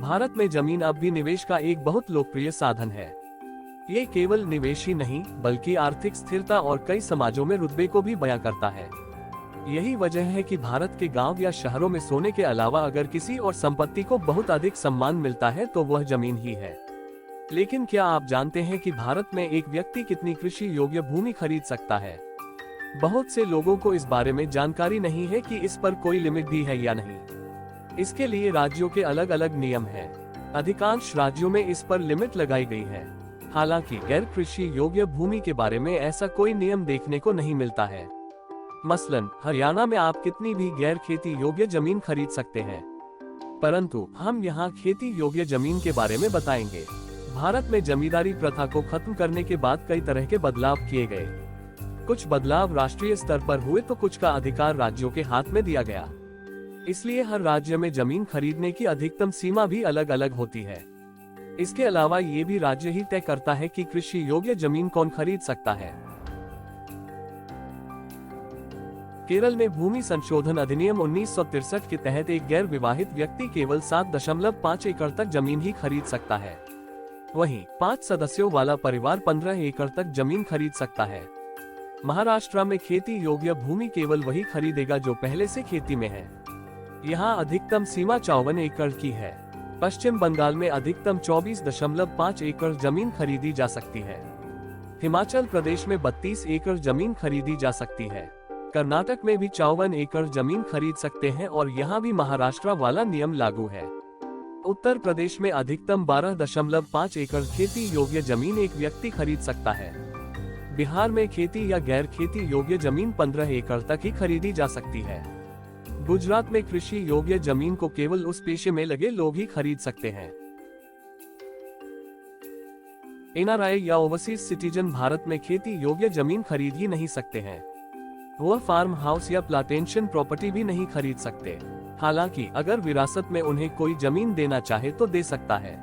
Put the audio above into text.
भारत में जमीन अब भी निवेश का एक बहुत लोकप्रिय साधन है। ये केवल निवेश ही नहीं बल्कि आर्थिक स्थिरता और कई समाजों में रुतबे को भी बयां करता है। यही वजह है कि भारत के गांव या शहरों में सोने के अलावा अगर किसी और संपत्ति को बहुत अधिक सम्मान मिलता है तो वह जमीन ही है। लेकिन क्या आप जानते हैं कि भारत में एक व्यक्ति कितनी कृषि योग्य भूमि खरीद सकता है? बहुत से लोगों को इस बारे में जानकारी नहीं है कि इस पर कोई लिमिट भी है या नहीं। इसके लिए राज्यों के अलग अलग नियम हैं। अधिकांश राज्यों में इस पर लिमिट लगाई गई है। हालांकि गैर कृषि योग्य भूमि के बारे में ऐसा कोई नियम देखने को नहीं मिलता है। मसलन हरियाणा में आप कितनी भी गैर खेती योग्य जमीन खरीद सकते हैं, परंतु हम यहाँ खेती योग्य जमीन के बारे में बताएंगे। भारत में जमींदारी प्रथा को खत्म करने के बाद कई तरह के बदलाव किए गए। कुछ बदलाव राष्ट्रीय स्तर पर हुए तो कुछ का अधिकार राज्यों के हाथ में दिया गया। इसलिए हर राज्य में जमीन खरीदने की अधिकतम सीमा भी अलग अलग होती है। इसके अलावा ये भी राज्य ही तय करता है कि कृषि योग्य जमीन कौन खरीद सकता है। केरल में भूमि संशोधन अधिनियम 1963 के तहत एक गैर विवाहित व्यक्ति केवल 7.5 एकड़ तक जमीन ही खरीद सकता है। वहीं 5 सदस्यों वाला परिवार 15 एकड़ तक जमीन खरीद सकता है। महाराष्ट्र में खेती योग्य भूमि केवल वही खरीदेगा जो पहले से खेती में है। यहाँ अधिकतम सीमा 54 एकड़ की है। पश्चिम बंगाल में अधिकतम 24.5 एकड़ जमीन खरीदी जा सकती है। हिमाचल प्रदेश में 32 एकड़ जमीन खरीदी जा सकती है। कर्नाटक में भी 54 एकड़ जमीन खरीद सकते हैं और यहाँ भी महाराष्ट्र वाला नियम लागू है। उत्तर प्रदेश में अधिकतम 12.5 एकड़ खेती योग्य जमीन एक व्यक्ति खरीद सकता है। बिहार में खेती या गैर खेती योग्य जमीन 15 एकड़ तक ही खरीदी जा सकती है। गुजरात में कृषि योग्य जमीन को केवल उस पेशे में लगे लोग ही खरीद सकते हैं। एनआरआई या ओवरसीज सिटीजन भारत में खेती योग्य जमीन खरीद ही नहीं सकते हैं। वह फार्म हाउस या प्लांटेशन प्रॉपर्टी भी नहीं खरीद सकते। हालांकि अगर विरासत में उन्हें कोई जमीन देना चाहे तो दे सकता है।